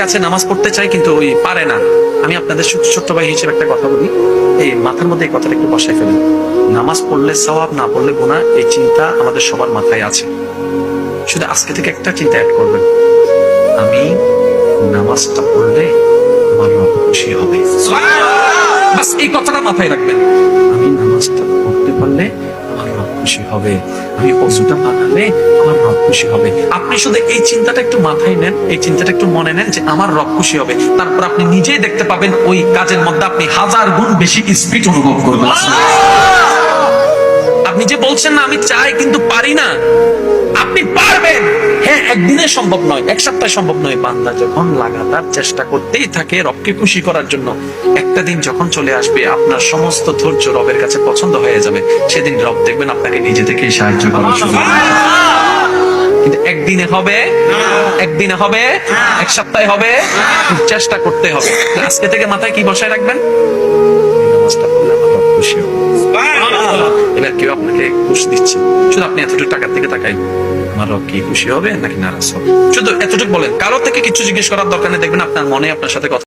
আছে নামাজ পড়তে চাই কিন্তু ওই পারে না। আমি আপনাদের ছোট্ট ভাই হিসেবে একটা কথা বলি, এই মাথার মধ্যে এই কথাটা একটু বসাই ফেলেন। নামাজ পড়লে সওয়াব, না পড়লে গুনাহ, এই চিন্তা আমাদের সবার মাথায় আছে। শুধু আজকে থেকে একটা চিন্তা অ্যাড করবেন, আমি নামাজটা পড়লে আমার রব খুশি হবে। বাস এই কথাটা মাথায় রাখবেন, আমি নামাজটা পড়তে পারলে আমার রব খুশি হবে, আমি ওযুটা বানালে আমার রব খুশি হবে। আপনি শুধু এই চিন্তাটা একটু মাথায় নেন, এই চিন্তাটা একটু মনে নেন যে আমার রব খুশি হবে, তারপর আপনি নিজেই দেখতে পাবেন ওই কাজের মধ্যে আপনি 1000 গুণ বেশি স্পিড অনুভব করবেন। আপনি যে বলছেন না আমি চাই কিন্তু পারি না, আপনি পারবেন। হ্যাঁ, একদিনে সম্ভব নয়, এক সপ্তাহে সম্ভব নয়। বান্দা যখন লাগাতার চেষ্টা করতেই থাকে রবকে খুশি করার জন্য, একটা দিন যখন চলে আসবে আপনার সমস্ত ধৈর্য রবের কাছে পছন্দ হয়ে যাবে, সেদিন রব দেখবেন আপনাকে নিজে থেকেই সাহায্য করা শুরু করবে। কিন্তু একদিনে হবে, একদিনে হবে, এক সপ্তাহে হবে, চেষ্টা করতে হবে। আজকে থেকে মাথায় কি বসায় রাখবেন, নামাজটা পড়লে আমার রব খুশি হবে। এবার কেউ আপনাকে ঘুষ দিচ্ছে, শুধু আপনি এতটুকু টাকার দিকে তাকাই, আমার রব কি খুশি হবে নাকি নারাজ হবে, শুধু এতটুকু বলেন। কারো থেকে কিছু জিজ্ঞেস করার দরকার নেই, দেখবেন আপনার মনে আপনার সাথে কথা